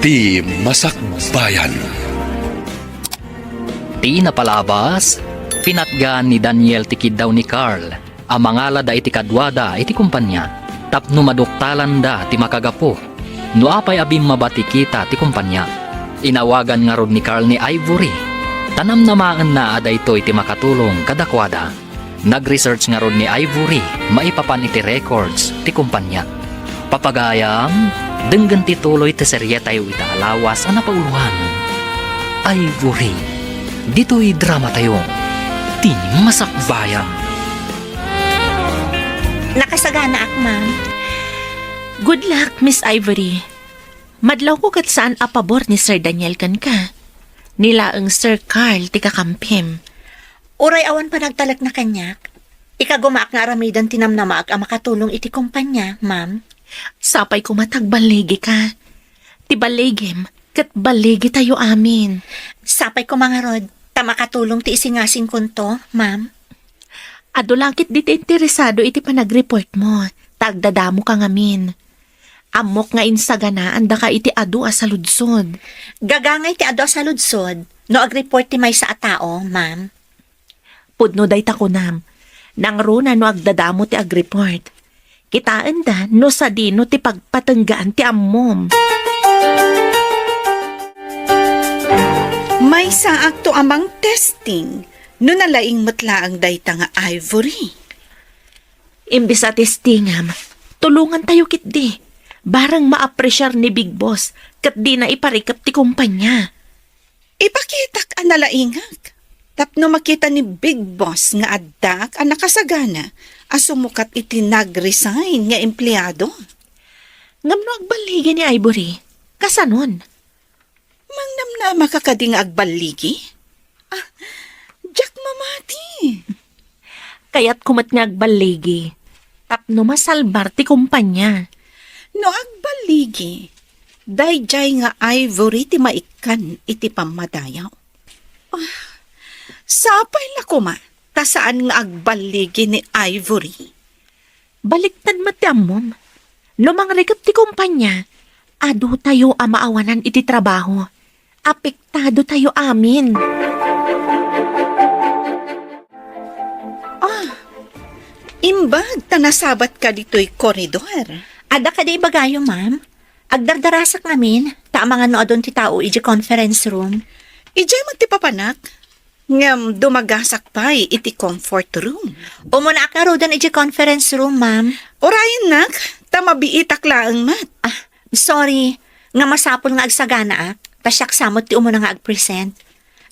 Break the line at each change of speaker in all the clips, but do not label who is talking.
Ti Masakbayan.
Ti napalabas, pinatgan ni Daniel tikid daw ni Carl, ang mangala da iti kadwada iti kumpanya, tapno maduktalan da ti makagapo, no apay abim mabati kita ti kumpanya. Inawagan nga rod ni Carl ni Ivory, tanam namaan na Daytoy ti makatulong kadakwada. Nag-research nga rod ni Ivory, maipapan iti records ti kumpanya. Papagayam, denggen ti tuloy ti serye tayo ita alawas ang napauluhan. Ivory, dito'y drama tayo. Ti Masakbayan.
Nakasagana ak, ma'am.
Good luck, Miss Ivory. Madlaw ko kat saan apabor ni Sir Daniel kan ka. Nila ang Sir Carl ti kakampim.
Uray awan pa nagtalak na kanyak. Ikagumaak nga aramidan tinamnamaak ang makatulong iti kumpanya, ma'am.
Sapay ko matagbaligi ka. Ti baligim, kat baligi tayo amin.
Sapay ko mga rod, makatulong ti isingasing kunto, ma'am.
Ado langkit di ti interesado iti panag-report mo. Tagdadamo ka ngamin. Amok nga insagana anda ka iti adu sa ludsod.
Gagangay ti ado sa ludsod, no ag-report ti Maysa a tao, ma'am.
Pudno day takunam. Nang runa no agdadamo ti ag-report. Kitaan da no sa dino ti pagpatenggaan ti ammom.
Maysa akto amang testing no nalaing matla ang dayta nga Ivory.
Imbis at testingam, tulungan tayo kit di. Barang ma-appresyar ni Big Boss kat di na iparikap ti kumpanya.
Ipakitak ang nalaingag. Tapno makita ni Big Boss nga adda ang nakasagana asumukat iti nag-resign nga empleyado.
Ngamno agbaligi ni Ivory, kasanon?
Mangnam na makakading agbaligi? Jack mamati.
Kaya't kumat nga agbaligi. Tapno masalbar ti kumpanya.
No agbaligi, dayjay nga Ivory ti maikan iti pamadayaw. Sapay la kuma, ta saan nga agbaligi ni Ivory?
Baliktad matiamom. No mangrikap ti kumpanya, adu tayo amaawanan iti trabaho. Apektado tayo amin.
Imbag tanasabat ka dito'y koridor.
Ada ka di bagayo, ma'am. Agdardarasak namin, ta mga noodon ti tao iji conference room.
Ijay magtipapanak, ngam dumagasak pa'y iti comfort room.
Umuna ka rodan iji conference room, ma'am.
Orayan nak, tamabiitak laang mat.
Sorry, nga masapol nga agsagana ak. Pasyak samot ti umuna nga agpresent.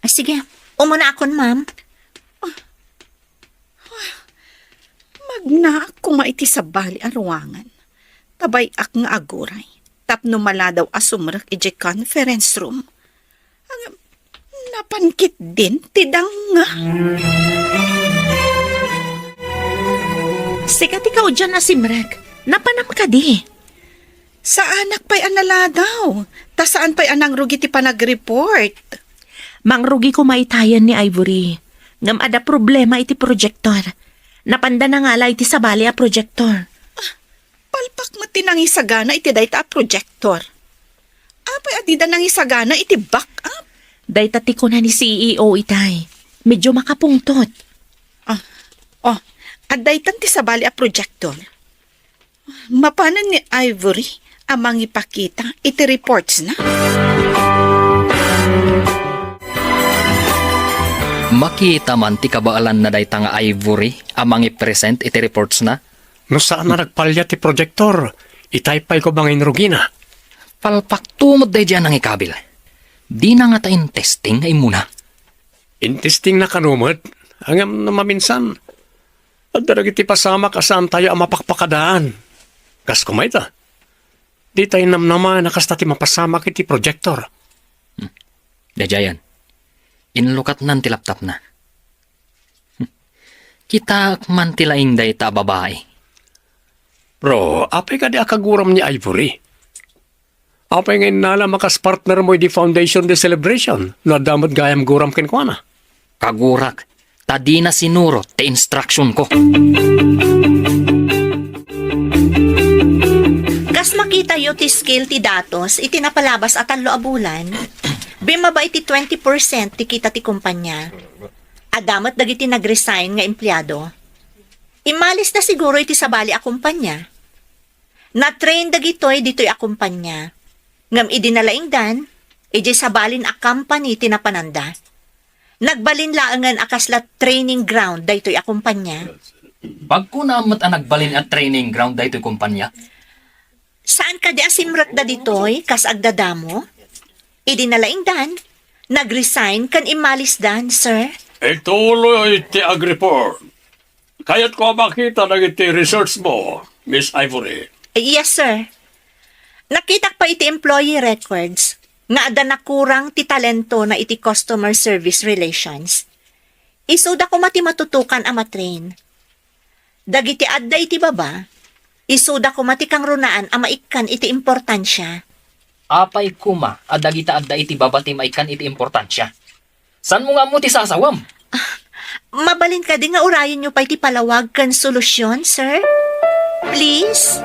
Sige, umuna akon, ma'am.
Magnaak kung maiti sa bali ang ruangan. Tabay ak nga aguray. Tapno maladaw asumrak iji conference room. Ang napankit din, tidang nga.
Sikat ikaw dyan na simrek. Napanam ka di.
Sa anak pa'y analadaw. Ta saan pa'y anang rugi ti panag-report.
Mangrugi ko maitayan ni Ivory. Ngam ada problema iti projector. Napanda na nga iti sabali a projector.
Palpak mati nang isagana iti dayta a projector. Apay adida nang isagana iti backup.
Dayta ti ko na ni CEO itay. Medyo makapungtot.
Adaytan ti sabali a projector. Mapanan ni Ivory amang ipakita iti reports na.
Makita man ti kabaalan na dayta nga Ivory, amang i-present iti reports na.
No saan na nagpalya ti projector? Itaypay ko bangin rugina?
Palpak tumod day dyan ang ikabil. Di na nga tayo testing ay muna.
Intesting na kanumot, hanggang na maminsan. At daragiti pasama kasaan tayo ang mapakpakadaan. Kas kumay ta. Di tayo namnaman nakasta ti mapasama kiti projector.
Dajayan. Inlukat nan ti laptop na. Kita man ti laing day ta babae.
Bro, apay ka di akaguram ni Ivory. Apay ngayon nala makas partner mo di foundation de celebration. No damot gayam guram kinkwana.
Kagurak. Tadi na sinuro ti instruction ko.
Kas makita tayo ti skill ti datos, iti napalabas at talo abulan, bimaba iti 20% ti kita ti kumpanya. Adamat dagiti nag-resign nga empleyado. Imalis na siguro iti sabali a kumpanya. Na-train dagitoy dito'y a kumpanya. Ngam idinalaing dan, iti sabalin a company ti napananda. Nagbalin laangan akasla training ground daytoy a kumpanya.
Pagko namat ang nagbalin at training ground daytoy kumpanya,
Saan ka di asimrat da ditoy, kas agdadamo? Idinalaing dan, nag-resign kan imalis dan, sir.
Ituloy ti ag-report. Kaya't ko makita na iti research mo, Miss Ivory.
Yes, sir. Nakita pa iti employee records, nga ada nakurang ti talento na iti customer service relations. Isuda ko mati matutukan a matrain. Dagiti adda iti baba, isuda ko mati kang runaan a maikkan iti importansya.
apay kuma, adagita adda iti babati maikan iti importansya. San mo nga mo ti sasawam?
Mabalin ka di nga urayan nyo pa iti palawag kan solusyon, sir? Please?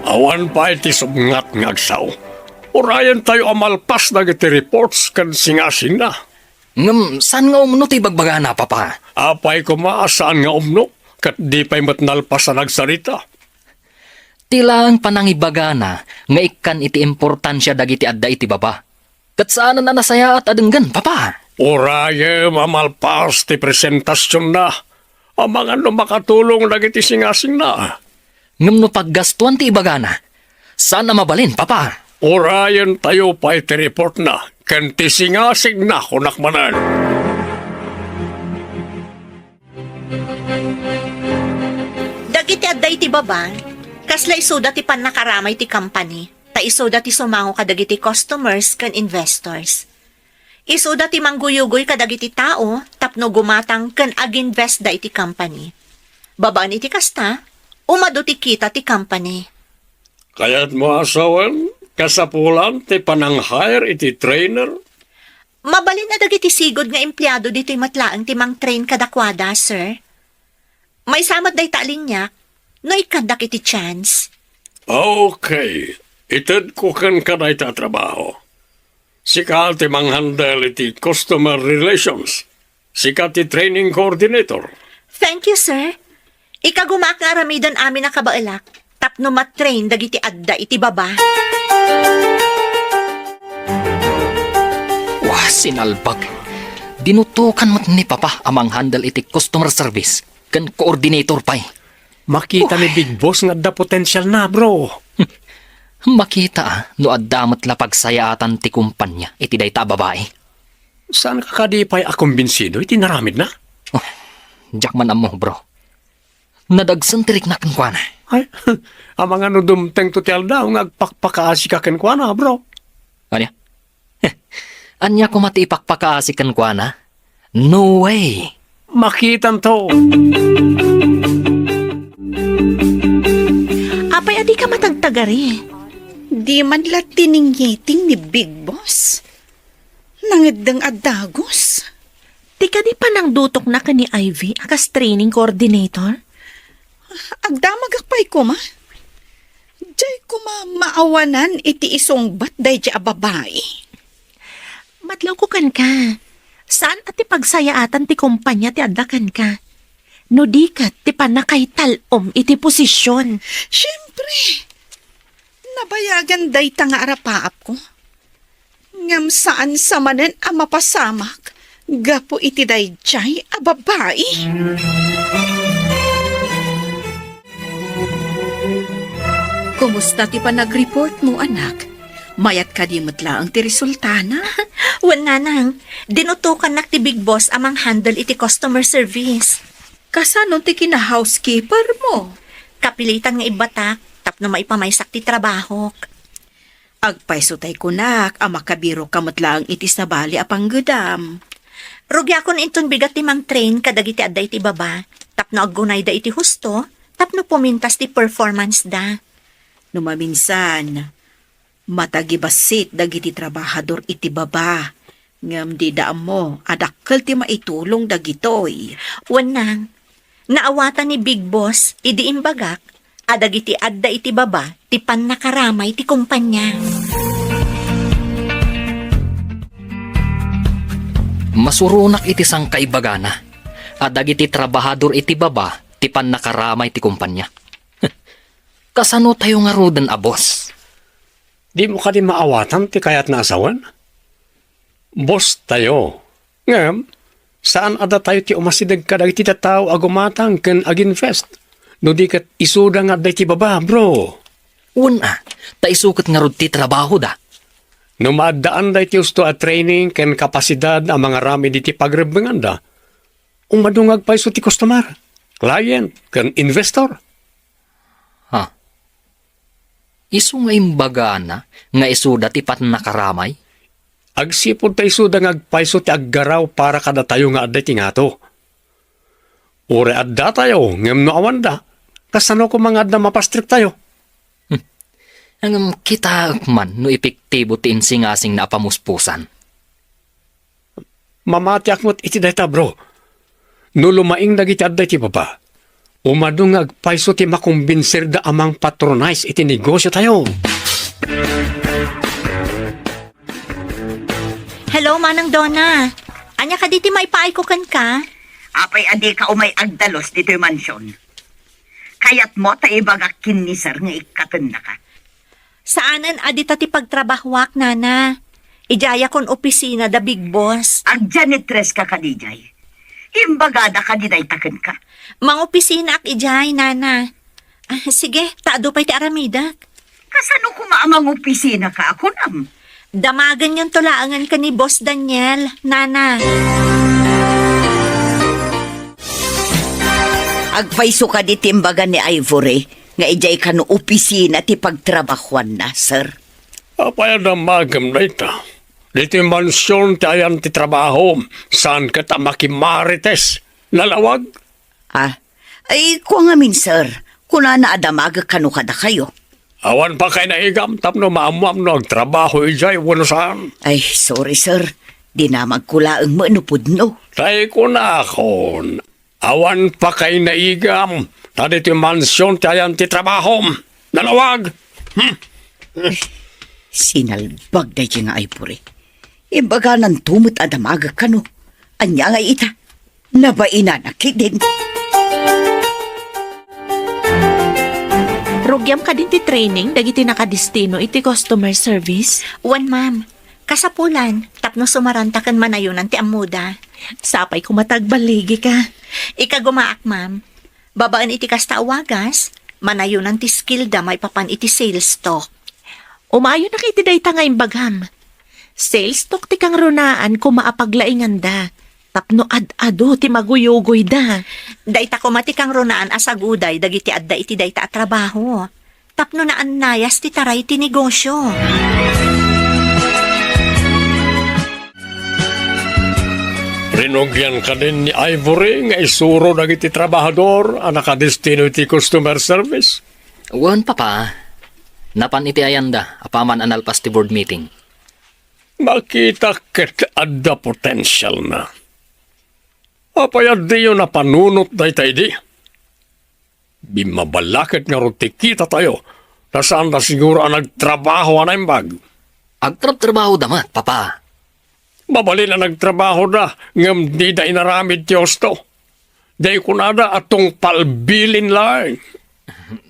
Awan pa iti subngat ng agsaw. Urayan tayo amalpas na iti reports kan singasing na.
Ngam, san nga umno ti bagbaga na, papa?
Apay ko maasaan nga umno, kat di pa'y matnalpas na nagsarita.
Tilang panangibaga na, nga ikan iti importansya dagiti adda iti baba. Kat saan na nasaya at adenggen, papa?
Urayan amalpas ti presentasyon na. Ang mga makatulong dagiti singasing na.
Ngam no paggastuan ti ibaga na, saan na mabalin, papa?
Urayan tayo pa iti report na, kan ti singasing na kunakmanan.
Dagiti adda iti baba, kasla isuda ti pannakaramay ti company, ta isuda ti sumango kadagiti customers kan investors. Isuda ti mangguyugoy kadagiti tao, tapno gumatang kan ag-invest da iti company. Babaan iti kasta, umado ti kita ti company.
Kaya't mo asawan, kasapulan ti panang-hire iti trainer.
Mabalin na dagiti sigod nga empleyado dito'y matlaang ti mang-train kadakwada, sir. May samat day talinyak, no ikandak iti chance.
Okay, itad ko kan kanay tatrabaho. Sika ti manghandle iti customer relations. Sika ti training coordinator.
Thank you, sir. Ikagumak nga aramidan amin na kabailak, tapno matrain dagiti adda iti baba.
Wah, sinalbag. Dinutukan mo't ni papa amang handle iti customer service, kan coordinator pa'y.
Makita ni Big Boss nga da potential na, bro.
Makita no addamat lapag sayaatan ti kumpanya iti dayta babae.
Saan ka kadipay akumbinsido? Iti naramid na?
Diyak man amo, bro. Nadagsan tirik na kankwana.
Ay, ang mga nudumteng tutel daw nga agpakpakaasi ka kenkwana, bro.
Ania? Anya ko mati ipakpakaasi kankwana? No way.
Makitan to.
Apay, adi ka matagtagari.
Di man latiningyiting ni Big Boss. Nangidang adagos.
Di ka di pa nang dutok na ka ni Ivy, akas training coordinator?
Agdamagakpay ko ma. Diyay ko maawanan iti isong bat day di babae.
Madlaw ko kan ka. Saan at ipagsayaatan ti kumpanya ti adakan ka? No di ka, ti panakay talom iti posisyon.
Siyempre, nabayagan day nga arapaap ko. Ngam saan sa manen ang mapasamak, gapo iti day jay a babae. Kumusta ti pa nag-report mo, anak? Mayat ka di matlaang ti resultana?
Wan nga nang, dinutukan nak ti Big Boss amang handle iti customer service.
Kasano ti kina-housekeeper mo?
Kapilitan nga ibatak, tapno maipamaysak ti trabaho.
Agpaisutay ko nak, ang makabiro ka matlaang iti sabali apang gudam.
Rugya ko na inton bigat ti mang-train kadagiti adda iti baba, tapno aggunay da iti husto, tapno pumintas ti performance da.
Numaminsan, matagibasit dagiti trabahador iti baba. Ngam di daam mo, adakkel ti maitulong dagitoy.
Wan nang, Naawatan ni Big Boss, idi imbagak, adagiti adda iti baba, ti pannakaramay ti kumpanya.
Masurunak iti sang kaibagana. Adagiti trabahador iti baba, ti pannakaramay ti kumpanya. Kasano tayo nga roden a boss?
Di mo ka di maawatan ti kayat na asawan? Boss tayo. Ngam, saan ada tayo ti umasidag ka dagiti tataw agumatang ken aginfest? No di kat isuda nga day ti baba, bro.
Una, taisukat nga rod ti trabaho da.
No maadaan day ti usto a training ken kapasidad ang mga rami di ti pagrebengan da. Umadungag pa iso ti customer, client, ken investor.
Ha? Isu nga imbagana nga isuda ti pannakaramay?
Agsipod tayo suda nga agpaiso ti aggaraw para kada tayo nga adday ti ngato. Ure adda tayo, ngem no awan da. Kasano ko mga adda mapastrik tayo?
Ang kita man no epektibo ti insingasing na apamuspusan.
Mamati akmot iti dayta bro. No lumaing dagiti adday ti baba. Umadung agpaiso ti makumbinsir da amang patronize iti negosyo tayo.
Hello, Manang Donna. Anya ka diti maipaay ko kan ka?
Apay adi ka umay agdalos dito'y mansyon. Kayat mo ta ibagak kinisar nga ikatenda ka.
Saanan adita ti pagtrabahwak, nana? Ijaya kon opisina da Big Boss.
Agjanitres ka kadijay. Imbagada ka diday taken ka.
Mang opisina ak ijay, nana. Sige, taado pa'y ti aramidak.
Kasano kumaamang opisina ka ako nam?
Damagan yung tulaangan ka ni Boss Daniel, nana.
Agpaiso ka di timbagan ni Ivory nga ijay ka no opisina ti pagtrabahuan na, sir.
Apay na magam na ita. Dito yung mansyon ti ayan ti trabaho. Saan ka ta makimarites? Nalawag?
Ay, kuha nga min, sir. Kuna na adamaga kanu kada kayo.
Awan pa kay naigam tapno maamuam no agtrabaho ijay wano saan.
Ay, sorry, sir. Di na magkulaang manupudno.
Tay ko na akon. Awan pa kay naigam. Tadi ti mansyon ti ayan ti trabaho. Nalawag.
Sinalbag da nga Ivory. Imbaga ng tumot adamaga kanu. Anya nga ita. Nabaina na kidin.
Rugyam ka din ti training, dagiti nakadistino iti customer service.
Wan, ma'am. Kasapulan, tapno sumarantakan manayunan ti amuda.
Sapay kumatagbaligi ka.
Ika gumaak, ma'am. Babaan iti kasta awagas, manayunan ti skill da may papan iti sales stock.
Umayo na kiti dayta nga imbagam. Sales talk ti kang runaan kumaapaglaingan da. Tapno ad-ado ti maguyugoy da.
Dayta ko matikang runaan asaguday dagiti adda iti dayta at trabaho. Tapno na annayas ti taray ti negosyo.
Rinugyan ka din ni Ivory nga isuro dagiti trabahador ang nakadestino iti customer service.
Wan papa. Napan iti ayanda, apaman analpas ti board meeting.
Makita ket adda potential na. Apayad di yun na panunot da di. Bimabalakit nga ruti kita tayo. Nasaan na siguro ang nagtrabaho ang imbag.
Agtrab-trabaho damat, papa.
Mabali na nagtrabaho na, ngam di da inaramid Diyos to. Day ko nada atong palbilin lang.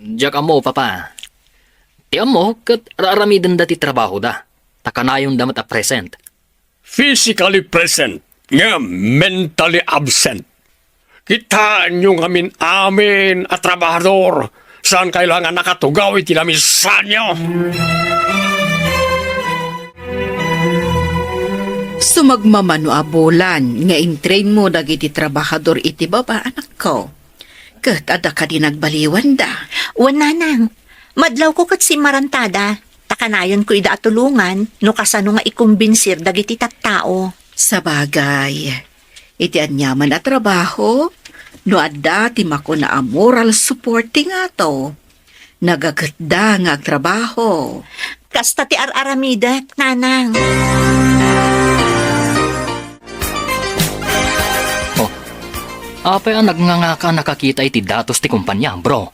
Diyak mo, papa. Tiyan mo, kat raramidan dati trabaho da. Takanayon damat a present.
Physically present, ngam mentally absent. Kitaan nyo amin at trabahador. Saan kailangan nakatugaw itinamisan nyo?
Sumagmamano abulan nga intrain mo dagiti trabahador iti baba anak ko. Kat ada ka di nagbaliwan da.
Wananang, madlaw ko kat si Marantada. Takanayon ko ida atulungan no kasano nga ikumbensir dagiti tattao.
Sa bagay, iti anyaman na trabaho, no adda ti mako na moral support ti nga to. Nagaganda nga trabaho.
Kasta ti ar-aramidak, nanang.
Apay ang nagnganga nakakita iti datos ti kumpanya, bro.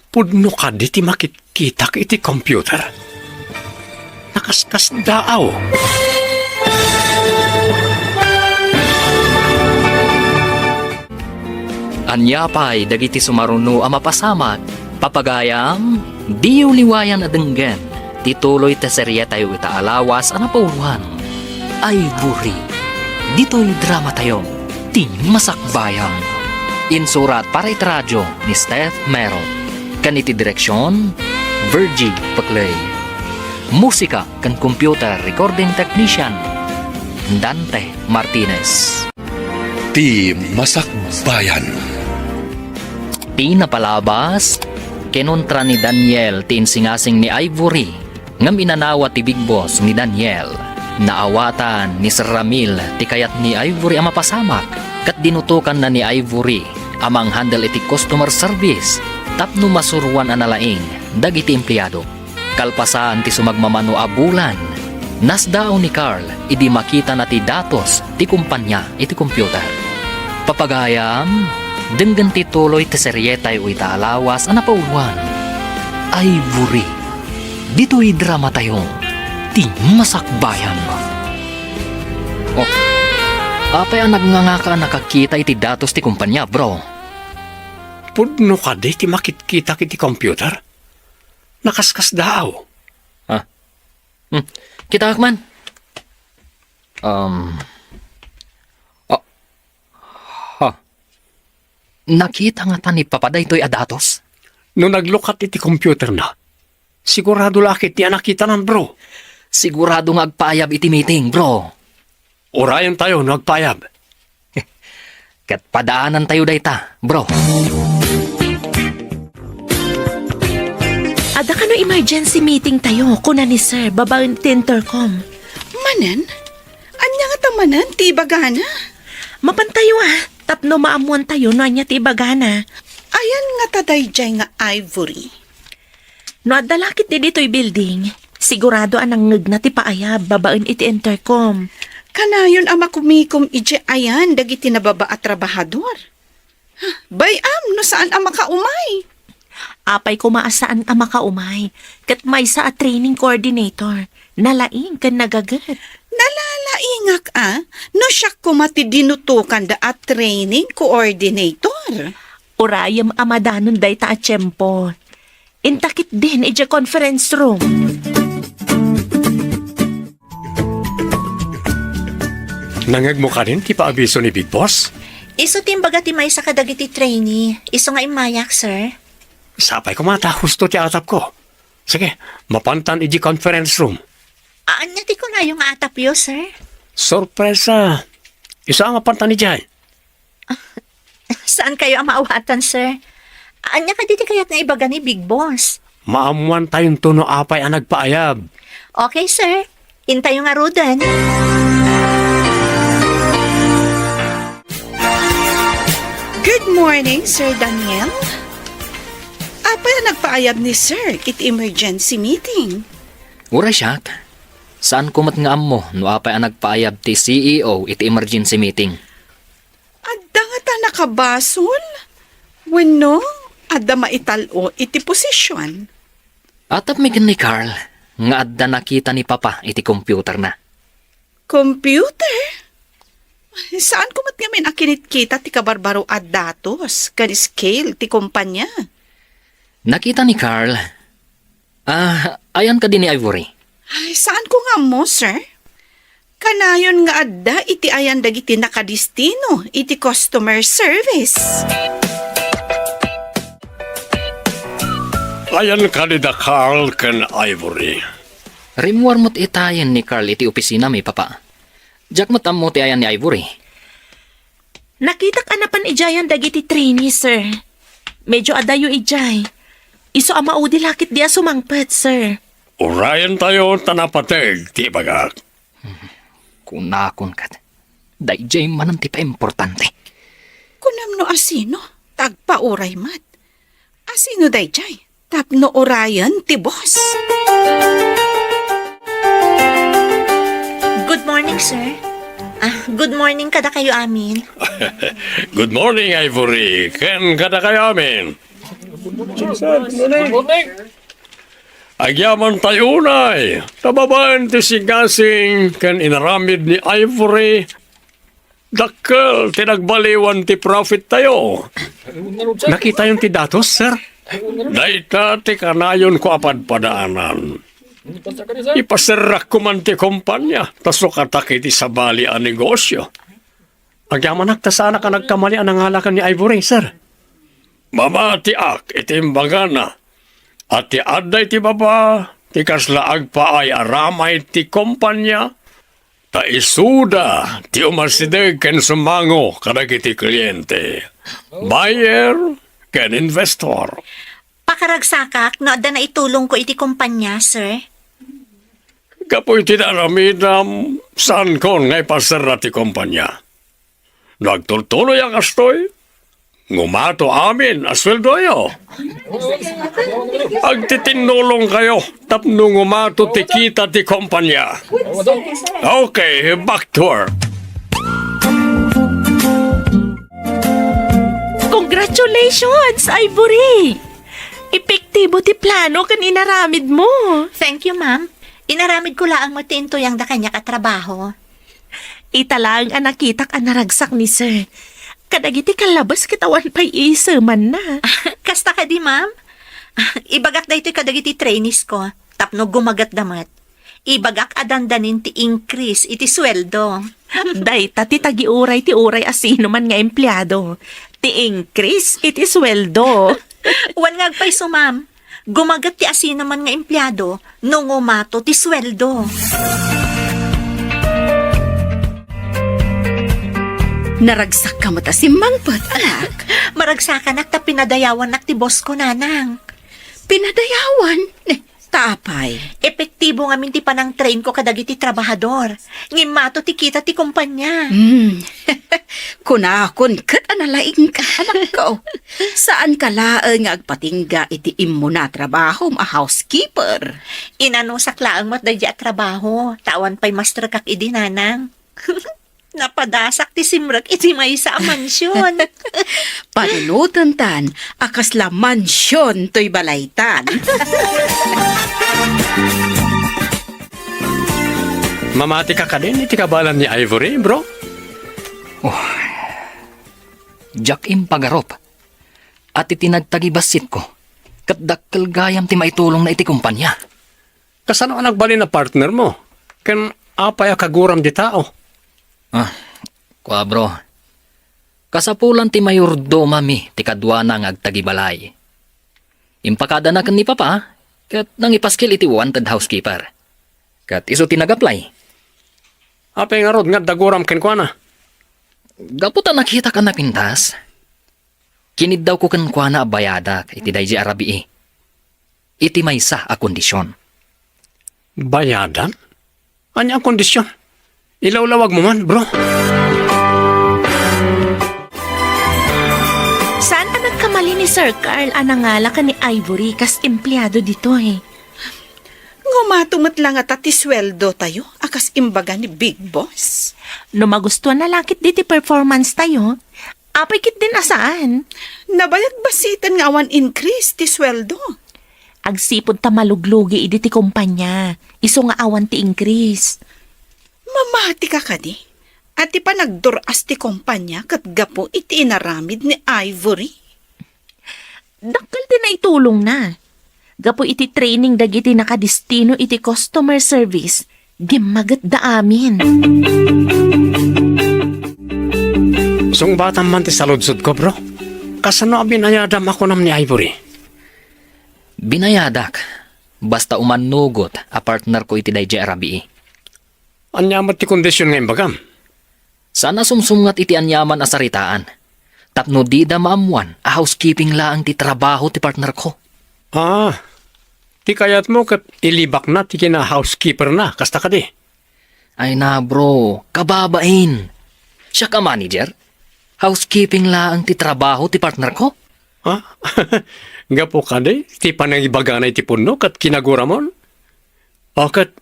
Pudno ka di ti makikita ka iti computer. Nakaskas daaw.
Ania pa'y dagiti sumaruno a mapasamak, papagayam, diyo liwayan a denggen, tituloy ta serye tayo ita alawas a napauruan. Ivory, dito'y drama tayo, Ti Masakbayan. Insurat para iti radyo ni Steph Mero, kaniti direksyon, Virgie Paclay. Musika kan computer recording technician, Dante Martinez.
Ti Masakbayan.
Ti napalabas, kinontra ni Daniel ti insingasing ni Ivory, ngam inanawa ti big boss ni Daniel. Naawatan ni Sir Ramil ti kayat ni Ivory ang mapasamak, kat dinutukan na ni Ivory amang handle iti customer service, tapno masuruan analaing dagiti empleyado. Kalpasan ti sumagmamano a bulan, nasdaaw ni Carl idi makita na ti datos ti kumpanya iti computer. Papagayam, denggen ti tuloy ti seryetay o itaalawas a napauluan. Ivory, dito'y drama tayo, Ti Masakbayan. Oh, apay ang nagnganga nakakita iti datos ti kumpanya, bro.
Pudno ka di ti makikita iti computer. Nakaskas daaw.
Kita man. Nakita nga tani papaday to'y adatos.
No naglukat iti computer na, sigurado lakit niya nakita nan bro.
Sigurado nga agpayab iti meeting, bro.
Orayan tayo nagpayab.
Kat padaanan tayo dayta, bro.
Ada ka no emergency meeting tayo, kuna ni sir, babaen ti intercom.
Manan? Anya nga tamanan, ti bagana?
Mapantayo tapno maamuan tayo no anya ti bagana.
Ayan nga tadayjay nga Ivory.
No adalakit ti dito'y building, sigurado anang ngeg na ti paayab, babaen iti intercom.
Kanayon ama kumikom ije ayan dagiti nababa at trabahador. Bayam no saan ama kaumay?
Apay kumaasaan ang makaumay, kat Maysa a training coordinator, nalaing kan nagagat.
Nalalaingak no siya kumati dinutukan da at training coordinator.
Urayam amadanon dayta a tiyempo. Intakit din ije conference room.
Nangag mo ka rin ti paabiso ni Big Boss?
Iso timbaga ti Maysa kadagiti trainee. Iso nga imayak, sir.
Sapay ko mata, husto ti atap ko. Sige, mapantan iji conference room.
Anya ti ko na yung atap yo, sir.
Sorpresa. Isa ang mapantan ni Jai.
Saan kayo ang maawatan, sir? Anya ka diti kayat nga ibaga ni Big Boss.
Maamuan tayong tuno apay ang nagpaayab.
Okay, sir. Intayo nga rudan.
Good morning, Sir Daniel. Apa yung nagpaayab ni Sir kit emergency meeting?
Ura siyak. Saan kumat nga mo no apay ang nagpaayab ti CEO iti emergency meeting?
Adda nga ta nakabasol? Wenno, adda maitalo iti posisyon.
Atap mi ni Carl, nga adda nakita ni Papa iti computer na.
Computer? Saan kumat nga min akinit kita ti kabarbaro at datos, kan scale ti kumpanya?
Nakita ni Carl. Ayan ka din ni Ivory.
Ay, saan ko nga mo, sir? Kanayon nga adda iti ayan dagiti nakadistino iti customer service.
Ayan ka ni da Carl kan Ivory.
Rimuar mo't itayan ni Carl iti opisina may Papa. Jack mo't mo ti ayan ni Ivory.
Nakitak anapan ijayan dagiti trainee, sir. Medyo adayo ijay. Iso ama udi lakit dia sumangpet, sir.
Orayan tayo tanapateg, ti bagak.
Kunakon kat. Dayjay manam ti pa importante.
Kunam no asino, tagpa-uray mat. Asino dayjay, tapno orayan ti boss.
Good morning, sir. Good morning kada kayo amin.
Good morning, Ivory. Ken kada kayo amin. Agyaman tayo unay. Tababaan ti sigasing ken inaramid ni Ivory. Dakkel, tinagbaliwan ti profit tayo. Nakita yung ti datos, sir? Dayta ti kanayon ko apadpadaanan. Ipaserak ko man ti kumpanya, taso katak iti sabali ang negosyo. Agyaman sana ka nagkamali ang nangalakan ni Ivory, sir. Mamatiak iti imbagana. At ti adda iti baba, ti kaslaag pa ay aramay ti kumpanya. Ta isuda, ti umasideg ken sumango kadag iti kliyente. Buyer ken investor.
Pakaragsakak no adda na itulong ko iti kumpanya, sir.
Kapoy tinaramidam saan kon ngay pasara ti kumpanya. Nagtultuloy ang astoy. Ngumato amin asweldoyo. Agtitinulong kayo tapno ngumato ti kita ti kumpanya. Okay, back to her.
Congratulations, Ivory! Epektibo ti plano kan inaramid mo.
Thank you, ma'am. Inaramid ko laang matinto yang da kanya katrabaho.
Italang ang nakitak ang naragsak ni sir. Kadagiti kalabas kitawan pa'y isa man na.
Kasta ka di, ma'am? Ibagak da ito'y kadagiti trainees ko. Tapno gumagat damat. Ibagak adandanin ti increase iti sweldo.
Dayta ti tagiuray ti uray asino man nga empleyado. Ti increase iti sweldo.
Wan ngagpay so, ma'am. Gumagat ti asino man nga empleyado nung umato ti sweldo.
Naragsak ka mata si Mangpot, anak.
Maragsakan ak ta pinadayawan ak ti boss ko, nanang.
Pinadayawan? Tapay.
Epektibo nga min ti panang train ko kadagiti trabahador. Ngimato ti kita ti kumpanya.
Kunakon kat analaing ka, anak ko. Saan ka laang nga agpatingga iti imo na trabaho a housekeeper?
Inano saklaang mat dadya at trabaho. Tawan pa'y master kak idi, nanang. Napadasak ti simrak iti Maysa a mansyon.
Panunutan tan, akas la mansyon to'y balaytan.
Mamati ka din iti kabalan ni Ivory, bro?
Jack impagarop. At itinagtagibasit ko. Kat dakkel gayam ti maitulong na iti kumpanya.
Kasano ang nagbali na partner mo? Ken apay kaguram di tao.
Kwa bro. Kasapulan ti mayordo mami ti kadwa na nga agtagibalay. Impakada na kan ni papa, kat nang ipaskil iti wanted housekeeper. Kat iso tinag-apply.
Apay nga rod nga daguram ken kwa na.
Gaputa nakita ka na pintas. Kinid daw ko kan kwa na bayada iti dayji arabi iti Maysa a kondisyon.
Bayadan? Anya ang kondisyon? Ilawlawag mo man, bro.
Saan ka nagkamali ni Sir Carl anangala ka ni Ivory kas empleyado dito eh?
Ngumatumat lang at ati sweldo tayo, akas imbaga ni Big Boss.
No magustuhan na lakit diti performance tayo, apay kit din asaan.
Nabayag basitan nga awan increase ti sweldo.
Agsipod ta maluglugi idi ti kumpanya, iso nga awan ti increase.
Mamati ka di. At ti pa nagduras ti kumpanya kat gapo iti inaramid ni Ivory.
Dakkel din na itulong na. Gapo iti training dagiti nakadistino iti customer service, gimagat da amin.
Sung batang man ti saludsod ko, bro. Kasano binayadam ako nam ni Ivory?
Binayadak. Basta umanugot a partner ko iti dayji arabi.
Anyamat ti kondisyon nga imbagam.
Sana sumsumngat iti anyaman a saritaan. Tapno di da maamuan a housekeeping laang ti trabaho ti partner ko.
Ti kayat mo kat ilibak na ti kina housekeeper na, kasta ka di.
Ay na bro, kababain. Siya ka manager? Housekeeping laang ti trabaho ti partner ko?
Gapo ka di, ti panangibaga na iti puno kat kinaguramon? O kat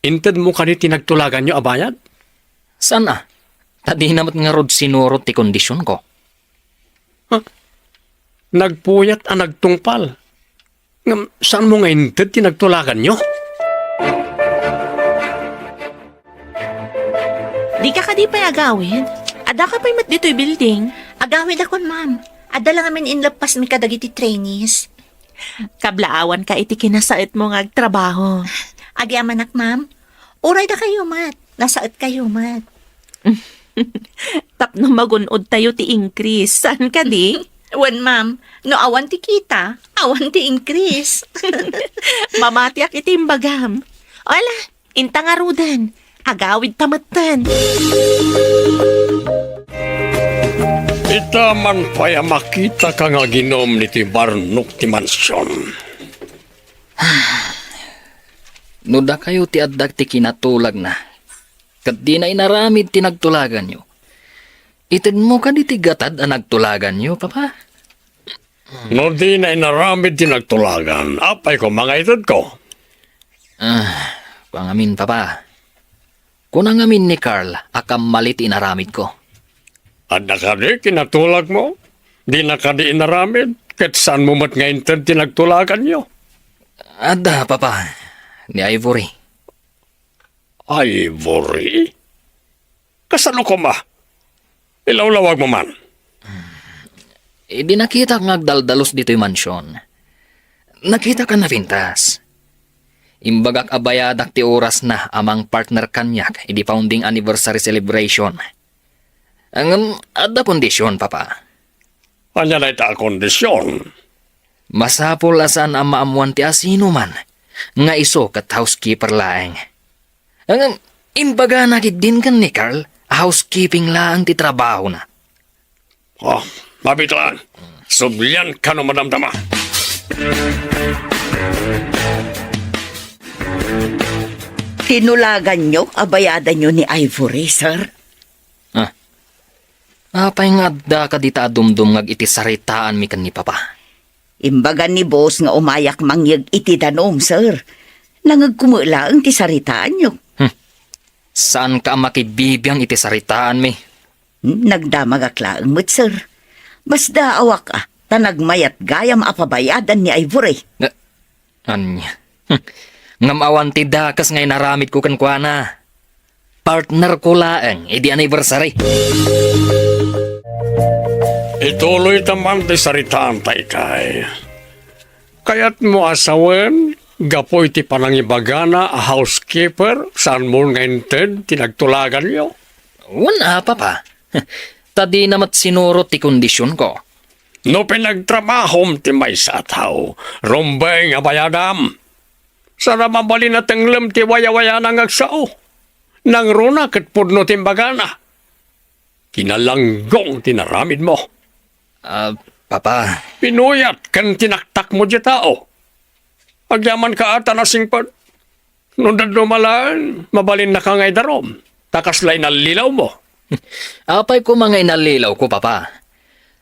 inted mo ka di tinagtulagan nyo abayad?
Sana? Tadi namat nga rod sinurot ti kondisyon ko.
Nagpuyat ang nagtungpal. Ngam, saan mo ngayon tinagtulagan nyo?
Di ka pa agawid? Ada ka pa'y mat dito'y building?
Agawid akon, ma'am. Ada lang amin inlapas mi kadagiti trainees.
Kablaawan ka iti kinasait mo nga agtrabaho.
Agyaman ak, ma'am. Uray da kayo, mat. Nasaot kayo, mat.
Tapno magunod tayo ti increase. Saan ka di?
Wan, ma'am. No awan ti kita, awan ti increase.
Mamatiak iti imbagam. Ola, inta nga rudan. Agawid tamatan.
Ita man pa'y makita ka nga ginom ni ti barnok ti mansyon.
Nuda kayo ti adda ti kinatulag na. Kat di na inaramid ti nagtulagan nyo. Itin mo ka di ti gatad ang nagtulagan nyo, papa?
No di na inaramid ti nagtulagan, apay ko mga itad ko.
Pangamin, papa. Kunang amin ni Carl, akam malit inaramid ko.
At nakadi kinatulag mo, di nakadi inaramid, kat saan mo mat ngayon ti nagtulagan nyo?
Adda, papa. Ni Ivory.
Ivory? Kasano ko ma? Ilawlawag mo man.
Di nakita kang agdaldalos dito'y mansyon. Nakita ka na pintas. Imbagak abayadak ti oras na amang partner kanyak idi founding anniversary celebration. Ang adda kondisyon, papa.
Anya na ita kondisyon.
Masapol asan ang maamuan ti asino man nga iso kat housekeeper laeng. Ang imbaga nakit din kan ni Carl, housekeeping laang ti trabaho na.
Oh, mabitlaan. Sublian ka no madamdama.
Tinulagan nyo, abayadan nyo ni Ivory, sir.
Apay nga adda ka dita dumdum ngag iti saritaan mi kan ni papa.
Imbagan ni boss nga umayak mangyag iti danom, sir. Nangagkumula ang tisaritaan nyo.
Saan ka makibibiyang iti saritaan mi?
Nagdamagaklaan mo't, sir. Basta awak tanagmayat gayam apabayadan ni Ivory.
Ania. Ngamawan ti dakas ngay naramit ko kan kuana. Partner ko laeng, idi anniversary.
Ituloy taman ti saritaan tay kay. Kaya't mo asawen, gapoy ti panangibagana a housekeeper, saan mo ngayon tinagtulagan nyo?
Wala, papa. Tadi namat sinurot ti kondisyon ko.
No pinagtrabahom ti Maysa tao, rumbay nga bayadam. Sana mabali na tenglem ti waya-waya nang agsao. Nang runa kat pudno timbagana. Kinalanggong tinaramid mo.
Papa.
Pinuyat kan tinaktak mo di tao. Agyaman ka ata na singpad. Nung dadlumalaan, mabalin na ka ngay darom. Takaslay na lilaw mo.
Apay ko mga inalilaw ko, papa.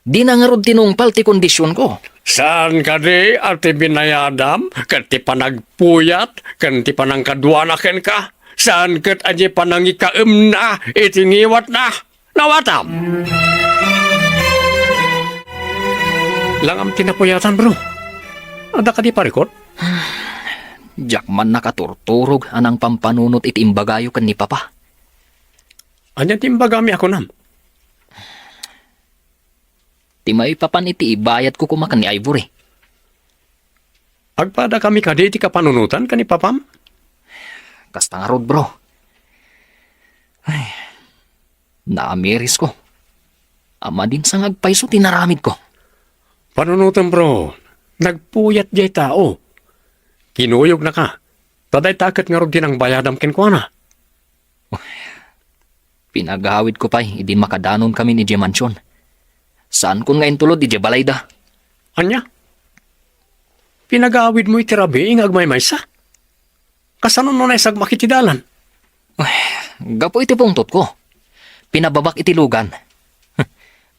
Di na nga rod tinungpal ti kondisyon ko.
Saan ka di at binayadam, kat ti panagpuyat, kan ti panangkadwanaken ka? Saan kat aji panangikaem na, itingiwat na, nawatam? Langam tinapuyatan, bro. Ada ka di parikot?
Diyak man nakaturturog anang pampanunot iti imbagayo kan ni papa.
Anya timbagami ako nam?
Ti may papan iti ibayat ko kumakan ni Ivory.
Agpada kami ka di iti kapanunutan ka ni papam?
Kasta nga rod, bro. Ay, naamiris ko. Ama din sa ngagpaiso tinaramid ko.
Panunutan, bro. Nagpuyat jay tao. Kinuyog na ka. Taday takat nga rod din ang bayadam kenkwana.
Pinagawid ko pa'y, idin makadanon kami ni Mansyon. Saan kun ngayon tulod, di balayda?
Anya? Pinagawid mo itirabi ing agmay Maysa? Kasano nun ay sagmakitidalan?
Gapo iti pungtot ko. Pinababak iti lugan.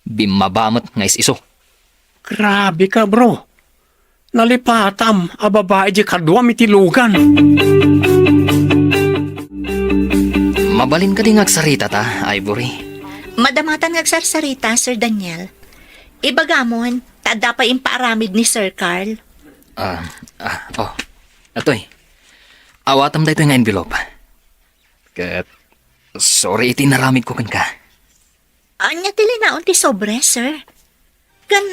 Bimabamot nga iso.
Grabe ka, bro. Nalipatam, ababae di kadwam iti lugan.
Mabalin ka ding agsarita ta, Ivory.
Madamatan ngagsarsarita, Sir Daniel. Ibagamon, tada pa impaaramid ni Sir Carl.
Atoy. Awatam daytoy nga envelope. Kat, sorry iti naramid ko kan ka.
Anya tilinaon ti sobre, sir. Kan,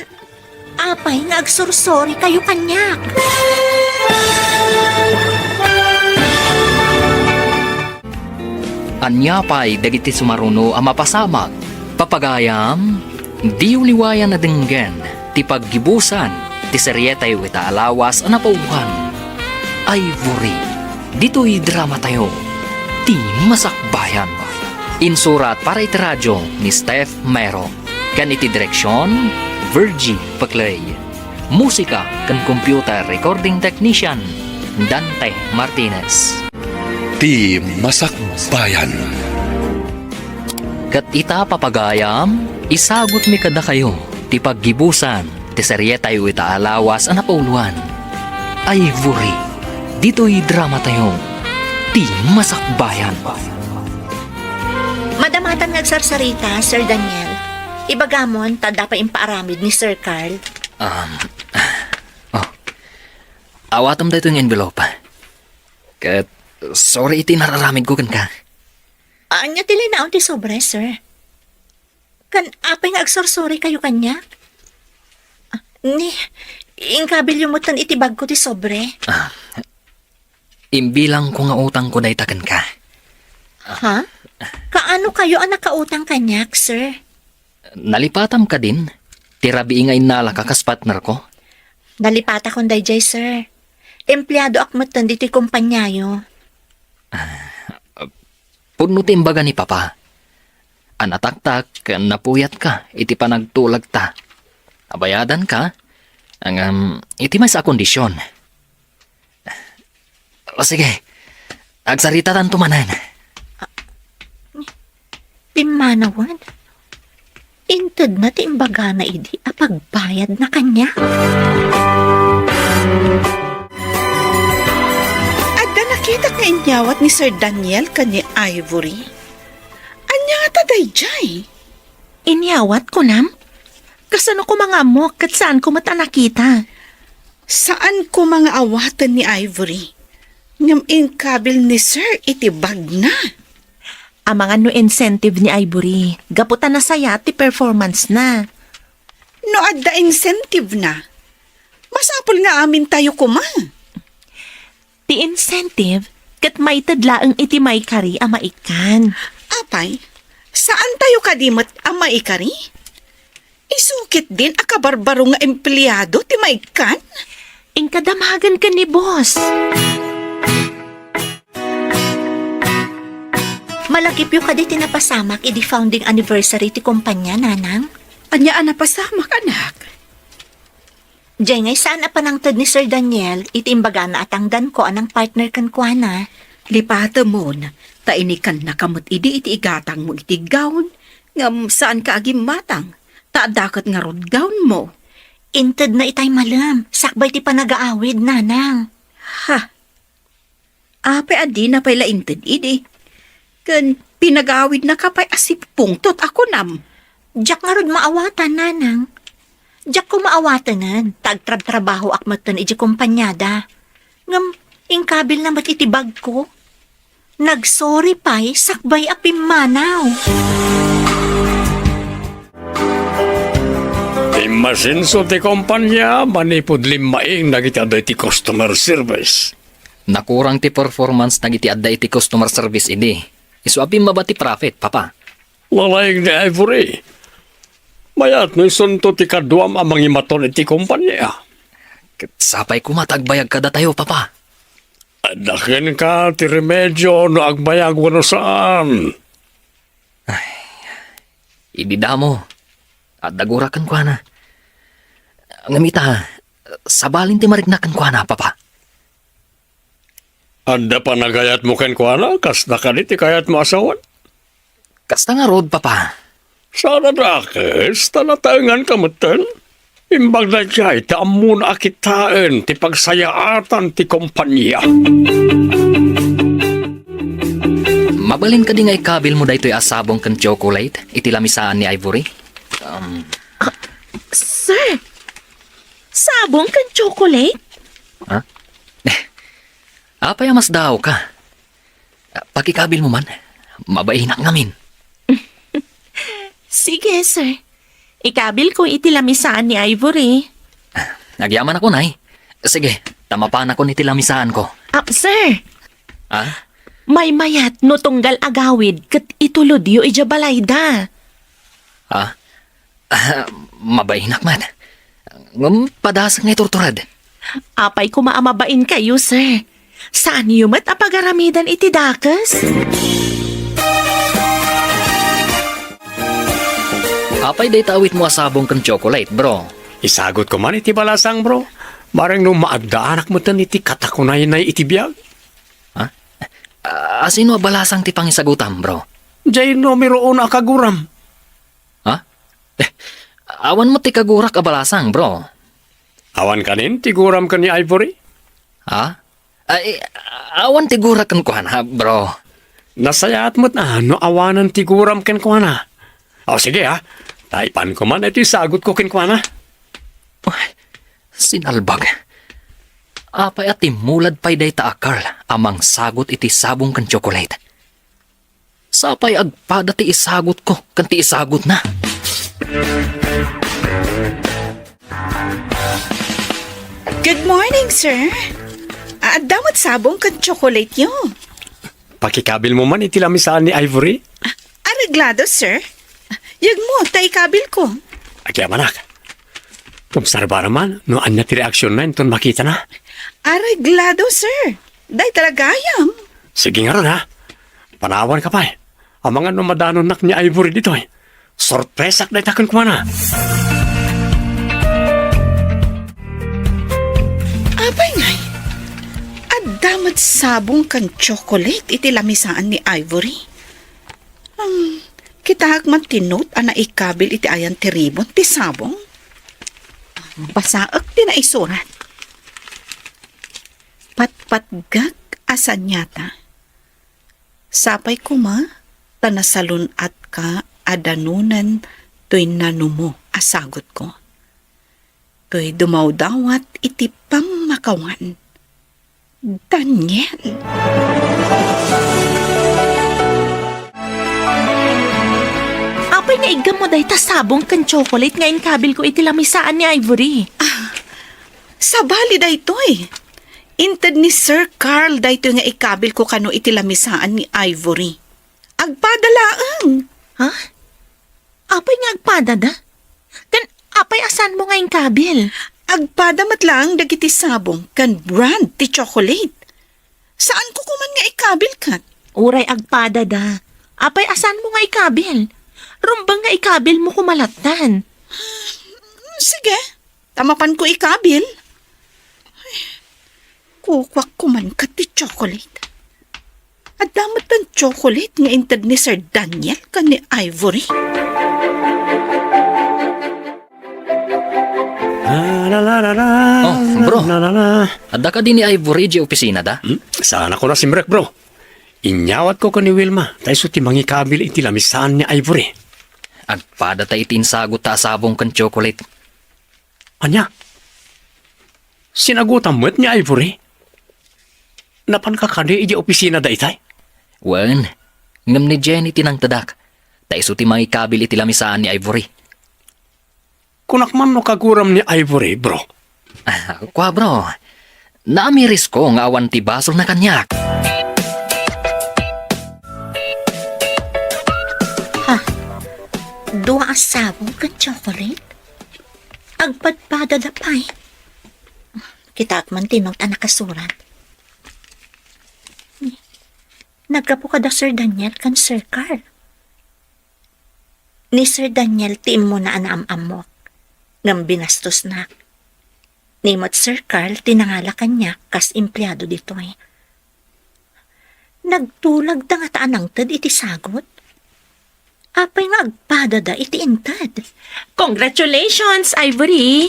apay nga agsursori kayo kanyak.
Anya pa'y dagiti sumaruno ang mapasamag. Papagayam, di uliwayan na denggen, ti paggibusan, ti seryetay wita alawas ang napauhan. Ivory, dito'y drama tayo. Ti Masakbayan. Insurat para iti radyo ni Steph Mero. Kan iti direksyon, Virgie Paclay. Musika kan computer recording technician, Dante Martinez.
Ti Masakbayan.
Kat ita papagayam, isagot mi kada kayo, ti paggibusan, ti seryetay wita alawas ang napauluan. Ivory, dito'y drama tayo. Ti Masakbayan.
Madamatan ngagsarsarita, Sir Daniel. Ibagamon, tada pa impaaramid ni Sir Carl.
Awatam dito yung envelope. Kat, sorry iti nararamid ko kan ka.
Anya tilinaon ti sobre, sir. Kan, apay nga agsursori kayo kanya? Ni, ingkabil yung mutan itibag ko ti sobre.
Imbilang ko nga utang ko dayta kan ka.
Ha? Kaano kayo ang nakautang kanyak, sir?
Nalipatam ka din. Tirabi ingay nala kakas partner ko.
Nalipata kong dayjay, sir. Empleyado akmutan diti kumpanyayo.
Puno timbaga ni Papa. Anataktak, napuyat ka, iti panagtulag ta. Abayadan ka, iti may sa kondisyon. O sige, agsarita tan tumanan.
Pimanawan? Inted na timbaga na idi apagbayad na kanya.
Adda nakita nga inyawat ni Sir Daniel kani Ivory. Anya nga taday jay.
Inyawat ko nam? Kasano ko mga amok kat saan ko mata nakita?
Saan ko mga awatan ni Ivory? Ngam inkabil ni Sir itibag na.
Ang mga no incentive ni Ivory, gaputan na saya ti performance na.
No adda incentive na. Masapol nga amin tayo kuma.
Ti incentive, kat may tadlaang iti may kari ang maikan.
Apay, saan tayo kadimot ang maikari? Isukit din ang kabarbaro nga empleyado ti maikan?
Inkadamagan ka ni boss.
Malagip yung kaditi napasamak idi founding anniversary ti kumpanya, nanang.
Anya napasamak anak.
Diyan ngay saan apanangtad ni Sir Daniel, iti imbaga na atangdan ko anang partner kan kuana.
Lipata mo na, tainikan na kamot idi iti igatang mo iti gown, ngam saan ka agim matang, taadakat nga rod gown mo.
Inted na itay malam, sakbay ti panagaawid, nanang.
Ha? Ape adi na pala inted idi. Kan pinagawid na kapay asip pungtot ako nam.
Diyak nga rod maawatan, nanang. Diyak ko maawatanan, tagtrab-trabaho akmatan iji kumpanyada. Ngam, ingkabil na matitibag ko. Nagsorry pa'y sakbay apim manaw.
Imasinso ti kumpanya, manipud limaing nagiti adda iti customer service.
Nakurang ti performance nagiti adda iti customer service ini. Isuabim mabati profit, Papa.
Lalayag ni Ivory. Mayat no isunto ti kaduam amang imaton iti kumpanya.
Sapay kumatagbayag kada tayo, Papa.
Adakin ka ti remedyo no agbayag wano saan.
Idida mo. At dagurakan ko na. Ngamita, sabalin ti marignakan ko na, Papa.
Anda pa nagayat mo ken kuana, kas nakaniti kayat mo asawan.
Kasta nga road, Papa.
Sana dakes, tanataengan kamutan. Imbag na jay, taamun akitaan, ti pagsayaatan ti kumpanya.
Mabalin ka di nga ikabil mo daytoy asabong kan chocolate, iti lamisaan ni Ivory.
Sir, sabong kan chocolate?
Apay mas daw ka. Pakikabil mo man, mabainak ngamin.
Sige, sir. Ikabil ko iti lamisaan ni Ivory.
Nagyaman ako, nay. Sige, tamapan ako ni tilamisaan ko.
Sir,
Ha?
may mayat no tunggal agawid kat itulodyo ija balayda.
Ha? Mabainak man. Padas nga iturturad.
Apay ko maamabain kayo, sir. Saan niyo mat apagaramidan iti dakas?
Apay day tawit mo asabong kan chocolate, bro.
Isagot ko man iti balasang, bro. Marang no maagda anak mo tan iti katakunay na iti biag.
Asino balasang ti pangisagutam, bro?
Jay no miroon akaguram.
Ha? Awan mo ti kagurak abalasang, bro.
Awan kanin, tiguram ka ni Ivory.
Ha? Ay, awan ti gurak kan kuhan, ha, bro.
Nasayaat mo't no awanan tiguram ken ko na. O sige ha, taipan ko man ito sagot ko ken ko na.
Sinalbag. Apay at timulad pa'y day taakal amang sagot iti sabong kan chocolate. Sapay agpada ti isagot ko kan ti isagot na.
Good morning, sir. Damot sabong kan chocolate yo.
Pakikabil mo man iti lamisaan ni Ivory.
Areglado, sir. Yag mo, kabil ko.
Kaya manak. Kumsarba naman, no anya ti reaksyon na inton makita na.
Areglado, sir. Day talagayam.
Sige nga ron ha. Panawan ka pa eh. Ang mga numadanon nak ni Ivory dito eh. Sorpresak na itakon ko na.
Abay ngay. Damat sabong kan chocolate iti lamisaan ni Ivory. Kitahag man tinot ana ikabil iti ayan ti ribon ti sabong. Basaak ti na isurat. Patpatgag asan yata. Sapay kuma tanasalun at ka adanunan to'y nanumo asagot ko. To'y dumawdawat iti pamakawan. Daniel.
Apay nga igam mo dahi ta sabong kan chocolate nga inkabil ko iti lamisaan ni Ivory.
Sabali daytoy. Inted ni Sir Carl daytoy nga ikabil ko kano iti lamisaan ni Ivory. Agpadalaang.
Ha? Apay nga agpadada? Kan apay asan mo nga inkabil?
Agpadamat lang dagiti sabong kan brand ti chocolate. Saan ko kuman nga ikabil kat?
Uray agpadada. Apay asan mo nga ikabil? Rumbang nga ikabil mo kumalatan.
Sige, tamapan ko ikabil. Ay, kukwak kuman kat ti chocolate. At damat ng chocolate nga inted ni Sir Daniel kan ni Ivory.
Bro. Adda ka din ni Ivory di opisina da?
Sana ko na simrek, bro. Inyawat ko ka ni Wilma, tayo suti mangikabil iti lamisaan ni Ivory.
Agpada ta itinsagot ta sabong kan chocolate.
Anya? Sinagutan mo't ni Ivory? Napan ka kani iti opisina da itay?
Wen, ngam ni Jenny tinang tadak. Tayo suti mangikabil iti lamisaan ni Ivory.
Kunakman no kaguram ni Ivory, bro.
Kwa bro, naamiris ko nga awan ti basol na kanyak.
Dua asabong kan chocolate? Agpadpada da pa'y. Kita man tinong nakasurat. Nagkapo ka da Sir Daniel kan Sir Carl. Ni Sir Daniel tiim mo na anaam-am mo. Ngam binastos na. Nimot Sir Carl tinangala kanya kas empleyado dito eh. Nagtulag da nga taanang tad iti sagot. Apay nga agpada da iti intad.
Congratulations, Ivory!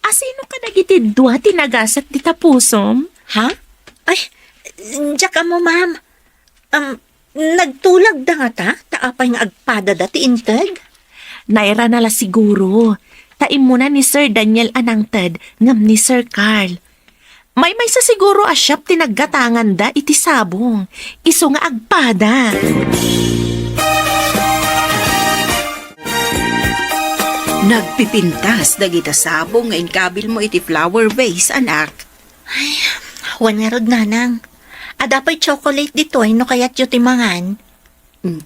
Asino ka nagiti dua tinagasat di tapusom?
Ha? Ay, diyak mo, ma'am. Nagtulag da nga ta, taapay nga agpada dati intag.
Naira nala siguro. Taim mo na ni Sir Daniel anangted ngam ni Sir Carl. May sa siguro asyap tinaggatangan da iti sabong. Iso nga agpada.
Nagpipintas dagita sabong nga inkabil mo iti flower vase, anak.
Wan nga rod nanang. Adapay chocolate ditoy no kayat yu timangan.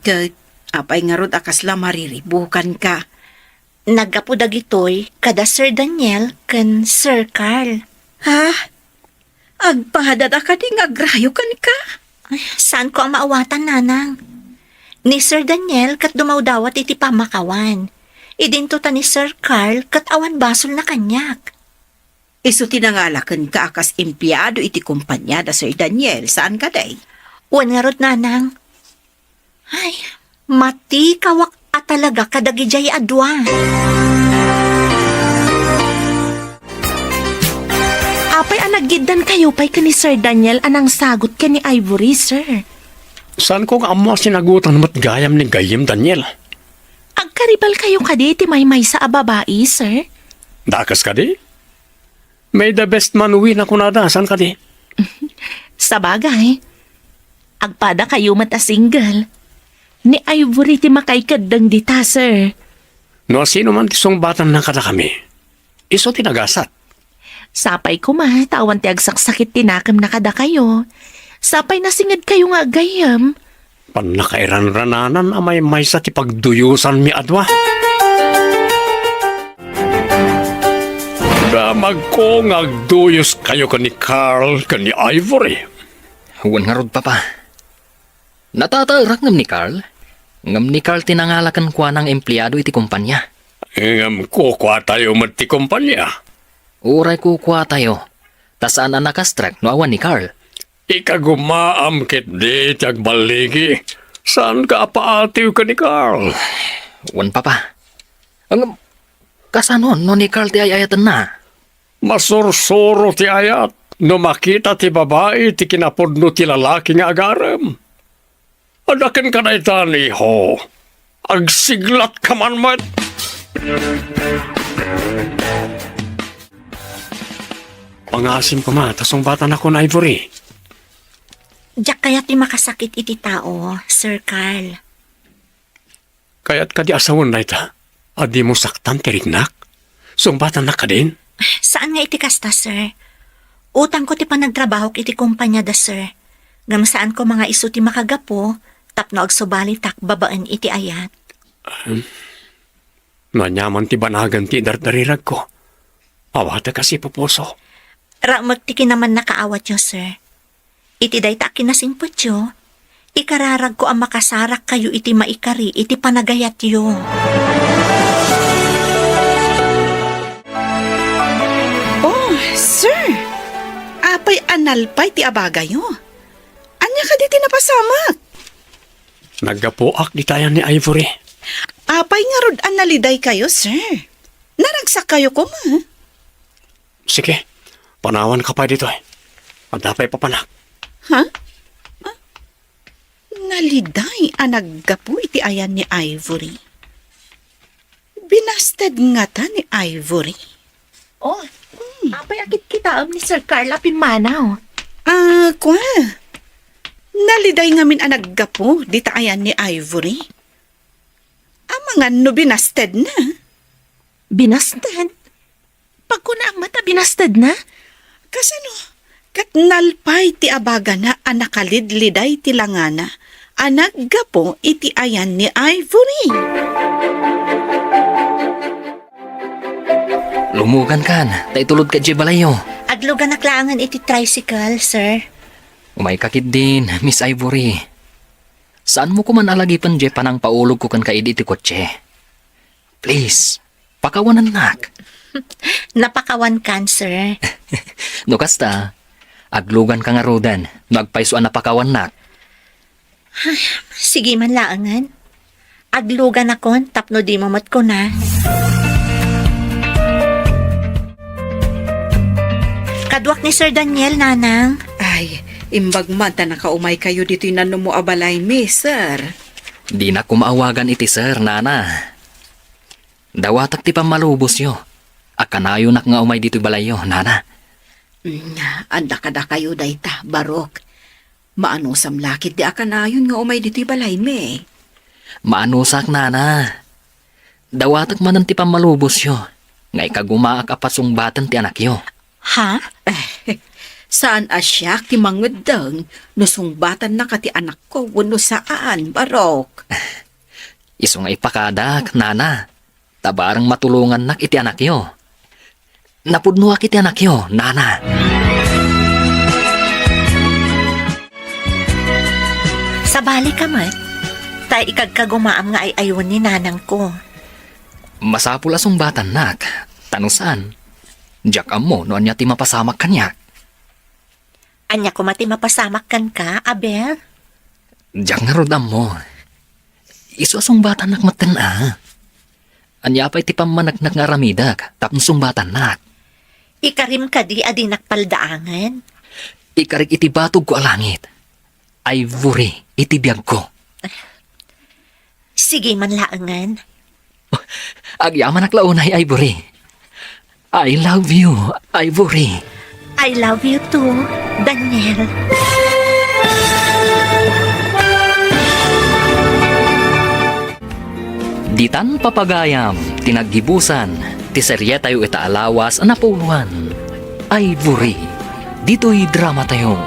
Kag, apay nga rod akas la mariribukan ka.
Nagapo dagitoy kada Sir Daniel ken Sir Carl.
Ha? Agpahadat ka di nga agrayo kan ka?
Ay, saan ko ang maawatan nanang? Ni Sir Daniel kat dumawdawat iti pamakawan. Idinto ta ni Sir Carl kat awan basol na kanyak.
Iso tinangalakan ka akas empleyado iti kumpanya da Sir Daniel. Saan ka day?
Wan nga rod nanang. Ay, mati kawak at talaga kadagijay adwa.
Apay anaggidan kayo pay ka ni Sir Daniel anang sagot ka ni Ivory, sir.
Saan ko nga amo sinagutan mo't gayam ni Gayim, Daniel?
Agkaribal kayo kadi ti Maysa a babae, sir.
Dakas ka di? May the best man uwi na kunada. Saan ka di?
Sa bagay, agpada kayo mata single. Ni Ivory ti makaykadang dita, sir.
No, sino man tisong batan na kada kami. Iso tinagasat.
Sapay ko tawan ti agsaksakit tinakam na kada kayo. Sapay nasingad kayo nga gayam.
Pannakairan-rananan amay Maysa ti pagduyusan mi adwa. Damag ko ngagduyos kayo ka ni Carl ka ni Ivory.
Huwan nga rod, papa. Natatarak ngam ni Carl. Ngam ni Carl tinangalakan kwa ng empleyado iti kumpanya.
Ngam ko kwa tayo mati kumpanya.
Uray ko kwa tayo. Tasaan ang nakastrak no awan ni Carl.
Ikagumaam kit di tagbaligi. Saan ka apaatiw ka ni Carl?
Huwan, papa. Ang kasanon no ni Carl ti ayatan na.
Masursuro ti ayat. No makita ti babae ti kinapudno ti lalaki nga agaram. Adakin ka na itan, iho. Agsiglat ka man mat. Pangasim ko ma, tasong bata na ko na Ivory.
Diyak kaya ti makasakit iti tao, Sir Carl.
Kaya't ka di asawon na ita. Adi mo saktan tirignak. Sumbatan na ka din.
Saan nga iti kasta, sir? Utang ko ti panagtrabaho iti kumpanya da, sir. Ngam saan ko mga iso ti makagapo, tapno agsubali tak babaan iti ayat.
Nanyaman ti banagan ti dardarirag ko. Awata kasi pupuso.
Ramag ti kinaman nakaawat yo, sir. Iti day ta kinasimpot yo. Ikararag ko ang makasarak kayo iti maikari iti panagayat yo.
Oh, sir. Apay analpay ti abaga yo. Anya ka di tinapasamak?
Naggapuak di tayo ni Ivory.
Apay nga rod analiday kayo, sir. Naragsak kayo ko ma.
Sige, panawan ka pa dito eh. Pagdapay pa panak.
Ha? Ah? Naliday anaggapo iti ayan ni Ivory. Binasted nga ta ni Ivory.
Oh, apay akit kita ni Sir Carl apimanaw.
Kwa. Naliday nga min anaggapo di ta ayan ni Ivory. Mga no binasted na.
Binasted? Pag ko na ang mata, binasted na?
Kasano? Kat nalpay ti abaga na anakalidliday ti langana. Anaggapo iti ayan ni Ivory.
Lumugan kan, tay tulod ka di balayo.
Aglugan naklangan iti tricycle, sir.
Umay kakit din, Miss Ivory. Saan mo ko man alagipan di panang paulog ko kan kaid iti kotse? Please, pakawanan nak.
Napakawan kan, sir.
No kasta, aglugan ka nga rodan, nagpaisuan na pakawan nak.
Sige man laangan. Aglugan akon, tapno di mamat ko na. Kadwak ni Sir Daniel, nanang.
Ay,
Imbag man ta nakaumay kayo dito'y nanumo abalay mi, sir.
Di na kumaawagan iti sir, nana. Dawatak ti pamalubos yo. Akanayo nak nga umay dito'y balay yo, nana.
Anda kada kayo dayta, barok. Maano samlakit di akanayon nga umay dito'y balay mi.
Maanusak, nana. Dawatak manan ti pamalubos yo. Nga ikagumaak apasong batan ti anak yo.
Ha?
Saan asyak ti mangudang nusungbatan na kati anak ko wano saan, barok?
Iso nga ipakadak, nana. Tabarang matulungan nak iti anak yo. Napudno iti anak yo, nana.
Sabali ka mat. Tay ikagkagumaam nga ay ayon ni nanang ko.
Masapul asong batan nak. Tanusan. Diyak amo no anya ti mapasamak kanya.
Anya ko mati mapasamak kan ka, Abel?
Diyak nga rodam mo. Iso asong batan nak matan Anya pa'y ti pamanagnak nga ramidak. Tapos sumbatan nak.
Ikarim ka di adi nakpaldaangan.
Ikarig iti batog ko alangit. Ivory iti biag ko.
Sige man laangan.
Agyaman ak launay, Ivory. I love you, Ivory.
I love you too, Daniel.
Ditan papagayam, tinaggibusan, ti serye tayo itaalawas napuluan. Ivory, dito'y drama tayo.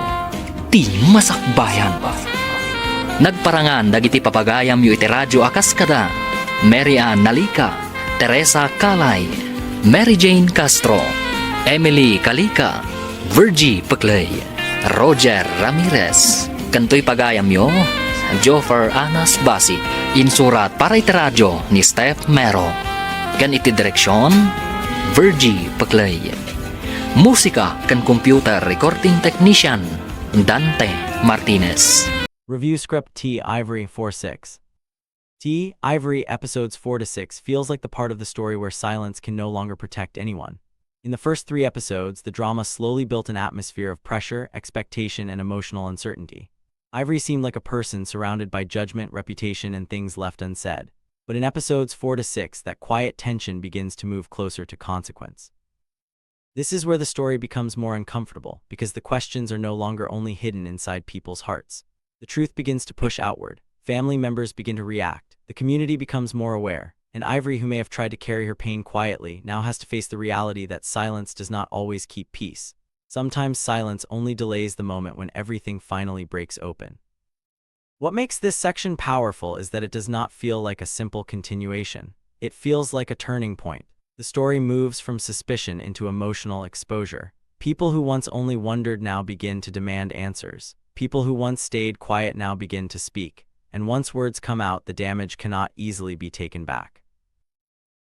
Ti Masakbayan. Nagparangan dagiti papagayam yu iti radyo akas kada. Mary Ann Nalika, Teresa Kalay, Mary Jane Castro, Emily Kalika, Virgie Peclay, Roger Ramirez. Kanto'y pagayam yo, Joffer Anas Basi. Insurat para iti radyo ni Steph Mero. Kan iti direksyon, Virgie Peclay. Musika kan computer recording technician, Dante Martinez.
Review script T. Ivory 4-6. T. Ivory episodes 4-6 feels like the part of the story where silence can no longer protect anyone. In the first 3 episodes, the drama slowly built an atmosphere of pressure, expectation, and emotional uncertainty. Ivory seemed like a person surrounded by judgment, reputation, and things left unsaid. But in episodes 4-6, that quiet tension begins to move closer to consequence. This is where the story becomes more uncomfortable, because the questions are no longer only hidden inside people's hearts. The truth begins to push outward. Family members begin to react. The community becomes more aware. And Ivory, who may have tried to carry her pain quietly, now has to face the reality that silence does not always keep peace. Sometimes silence only delays the moment when everything finally breaks open. What makes this section powerful is that it does not feel like a simple continuation. It feels like a turning point. The story moves from suspicion into emotional exposure. People who once only wondered now begin to demand answers. People who once stayed quiet now begin to speak. And once words come out, the damage cannot easily be taken back.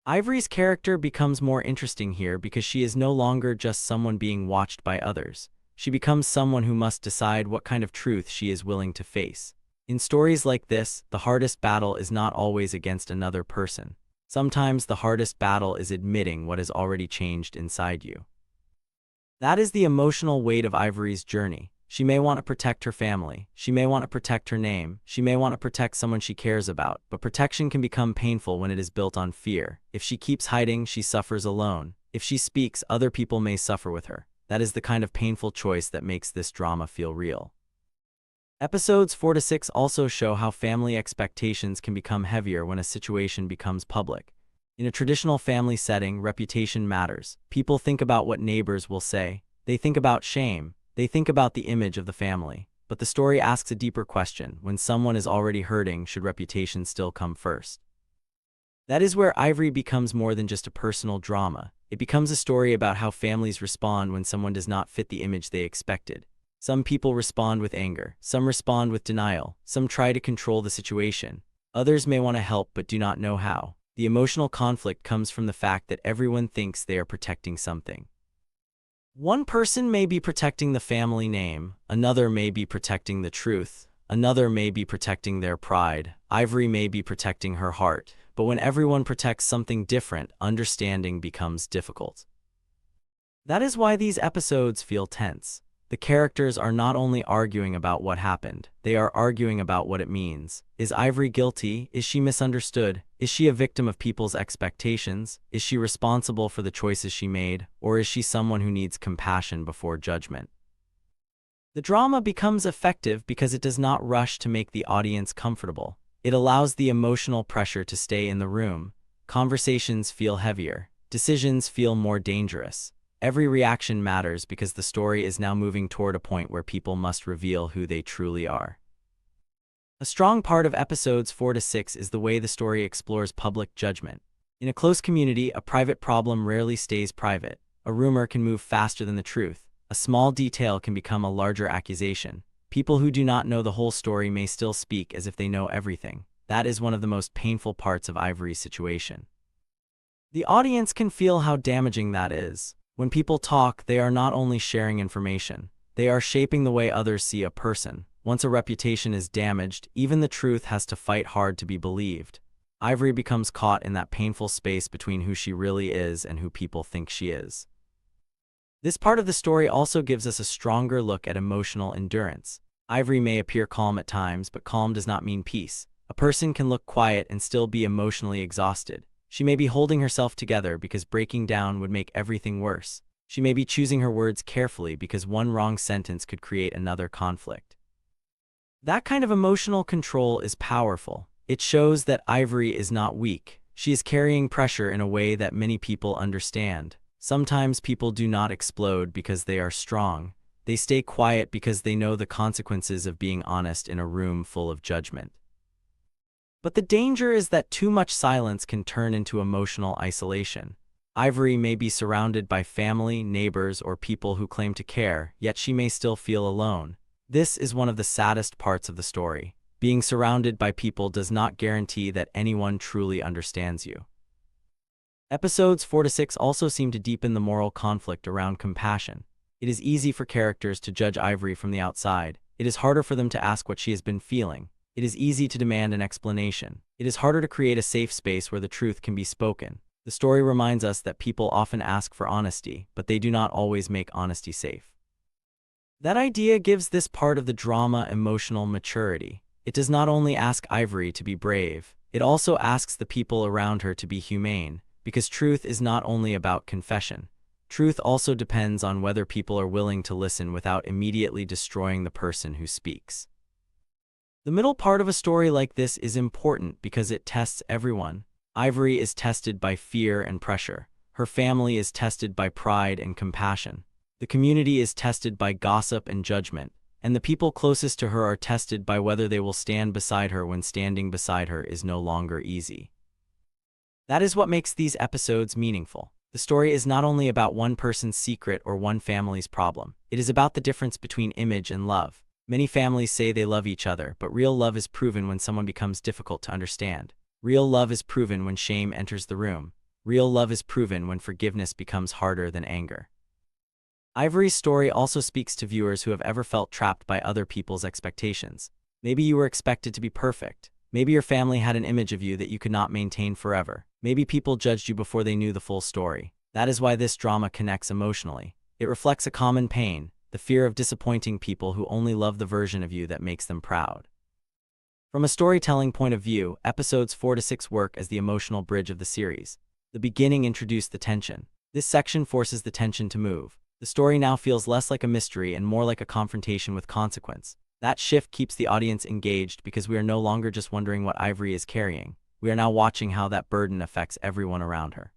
Ivory's character becomes more interesting here because she is no longer just someone being watched by others. She becomes someone who must decide what kind of truth she is willing to face. In stories like this, the hardest battle is not always against another person. Sometimes the hardest battle is admitting what has already changed inside you. That is the emotional weight of Ivory's journey. She may want to protect her family. She may want to protect her name. She may want to protect someone she cares about. But protection can become painful when it is built on fear. If she keeps hiding, she suffers alone. If she speaks, other people may suffer with her. That is the kind of painful choice that makes this drama feel real. Episodes 4-6 also show how family expectations can become heavier when a situation becomes public. In a traditional family setting, reputation matters. People think about what neighbors will say. They think about shame. They think about the image of the family. But the story asks a deeper question. When someone is already hurting, should reputation still come first? That is where Ivory becomes more than just a personal drama. It becomes a story about how families respond when someone does not fit the image they expected. Some people respond with anger. Some respond with denial. Some try to control the situation. Others may want to help but do not know how. The emotional conflict comes from the fact that everyone thinks they are protecting something. One person may be protecting the family name, another may be protecting the truth, another may be protecting their pride, Ivory may be protecting her heart, but when everyone protects something different, understanding becomes difficult. That is why these episodes feel tense. The characters are not only arguing about what happened, they are arguing about what it means. Is Ivory guilty? Is she misunderstood? Is she a victim of people's expectations? Is she responsible for the choices she made? Or is she someone who needs compassion before judgment? The drama becomes effective because it does not rush to make the audience comfortable. It allows the emotional pressure to stay in the room. Conversations feel heavier. Decisions feel more dangerous. Every reaction matters because the story is now moving toward a point where people must reveal who they truly are. A strong part of episodes 4 to 6 is the way the story explores public judgment. In a close community, a private problem rarely stays private. A rumor can move faster than the truth. A small detail can become a larger accusation. People who do not know the whole story may still speak as if they know everything. That is one of the most painful parts of Ivory's situation. The audience can feel how damaging that is. When people talk, they are not only sharing information, they are shaping the way others see a person. Once a reputation is damaged, even the truth has to fight hard to be believed. Ivory becomes caught in that painful space between who she really is and who people think she is. This part of the story also gives us a stronger look at emotional endurance. Ivory may appear calm at times, but calm does not mean peace. A person can look quiet and still be emotionally exhausted. She may be holding herself together because breaking down would make everything worse. She may be choosing her words carefully because one wrong sentence could create another conflict. That kind of emotional control is powerful. It shows that Ivory is not weak. She is carrying pressure in a way that many people understand. Sometimes people do not explode because they are strong. They stay quiet because they know the consequences of being honest in a room full of judgment. But the danger is that too much silence can turn into emotional isolation. Ivory may be surrounded by family, neighbors, or people who claim to care, yet she may still feel alone. This is one of the saddest parts of the story. Being surrounded by people does not guarantee that anyone truly understands you. Episodes 4 to 6 also seem to deepen the moral conflict around compassion. It is easy for characters to judge Ivory from the outside. It is harder for them to ask what she has been feeling. It is easy to demand an explanation. It is harder to create a safe space where the truth can be spoken. The story reminds us that people often ask for honesty, but they do not always make honesty safe. That idea gives this part of the drama emotional maturity. It does not only ask Ivory to be brave, it also asks the people around her to be humane, because truth is not only about confession. Truth also depends on whether people are willing to listen without immediately destroying the person who speaks. The middle part of a story like this is important because it tests everyone. Ivory is tested by fear and pressure. Her family is tested by pride and compassion. The community is tested by gossip and judgment. And the people closest to her are tested by whether they will stand beside her when standing beside her is no longer easy. That is what makes these episodes meaningful. The story is not only about one person's secret or one family's problem. It is about the difference between image and love. Many families say they love each other, but real love is proven when someone becomes difficult to understand. Real love is proven when shame enters the room. Real love is proven when forgiveness becomes harder than anger. Ivory's story also speaks to viewers who have ever felt trapped by other people's expectations. Maybe you were expected to be perfect. Maybe your family had an image of you that you could not maintain forever. Maybe people judged you before they knew the full story. That is why this drama connects emotionally. It reflects a common pain, the fear of disappointing people who only love the version of you that makes them proud. From a storytelling point of view, episodes 4 to 6 work as the emotional bridge of the series. The beginning introduced the tension. This section forces the tension to move. The story now feels less like a mystery and more like a confrontation with consequence. That shift keeps the audience engaged because we are no longer just wondering what Ivory is carrying. We are now watching how that burden affects everyone around her.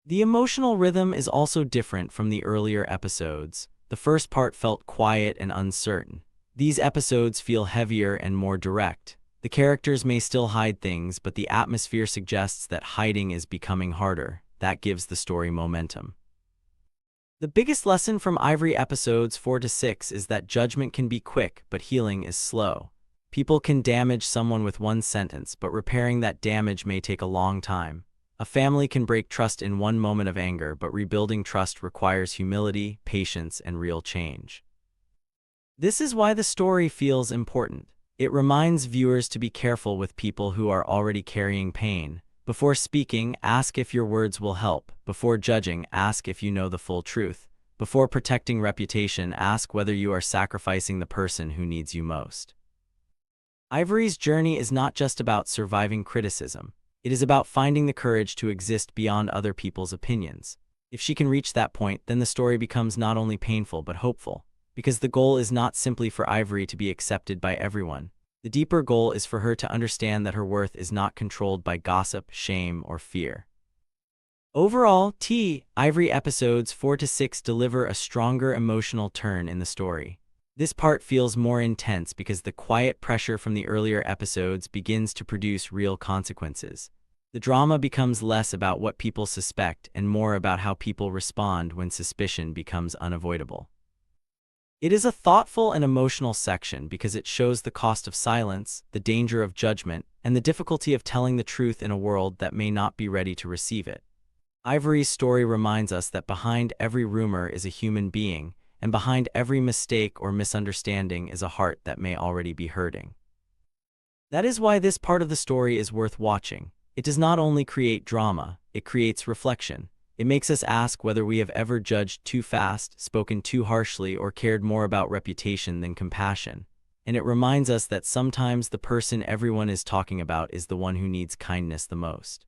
The emotional rhythm is also different from the earlier episodes. The first part felt quiet and uncertain. These episodes feel heavier and more direct. The characters may still hide things, but the atmosphere suggests that hiding is becoming harder. That gives the story momentum. The biggest lesson from Ivory episodes 4 to 6 is that judgment can be quick, but healing is slow. People can damage someone with one sentence, but repairing that damage may take a long time. A family can break trust in one moment of anger, but rebuilding trust requires humility, patience, and real change. This is why the story feels important. It reminds viewers to be careful with people who are already carrying pain. Before speaking, ask if your words will help. Before judging, ask if you know the full truth. Before protecting reputation, ask whether you are sacrificing the person who needs you most. Ivory's journey is not just about surviving criticism. It is about finding the courage to exist beyond other people's opinions. If she can reach that point, then the story becomes not only painful but hopeful, because the goal is not simply for Ivory to be accepted by everyone. The deeper goal is for her to understand that her worth is not controlled by gossip, shame, or fear. Overall, Ivory episodes 4 to 6 deliver a stronger emotional turn in the story. This part feels more intense because the quiet pressure from the earlier episodes begins to produce real consequences. The drama becomes less about what people suspect and more about how people respond when suspicion becomes unavoidable. It is a thoughtful and emotional section because it shows the cost of silence, the danger of judgment, and the difficulty of telling the truth in a world that may not be ready to receive it. Ivory's story reminds us that behind every rumor is a human being, and behind every mistake or misunderstanding is a heart that may already be hurting. That is why this part of the story is worth watching. It does not only create drama, it creates reflection. It makes us ask whether we have ever judged too fast, spoken too harshly, or cared more about reputation than compassion. And it reminds us that sometimes the person everyone is talking about is the one who needs kindness the most.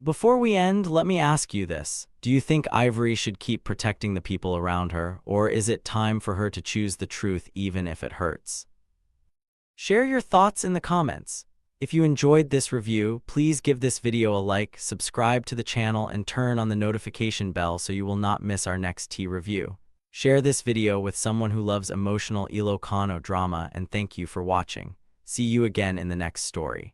Before we end, let me ask you this. Do you think Ivory should keep protecting the people around her, or is it time for her to choose the truth even if it hurts? Share your thoughts in the comments. If you enjoyed this review, please give this video a like, subscribe to the channel, and turn on the notification bell so you will not miss our next tea review. Share this video with someone who loves emotional Ilocano drama, and thank you for watching. See you again in the next story.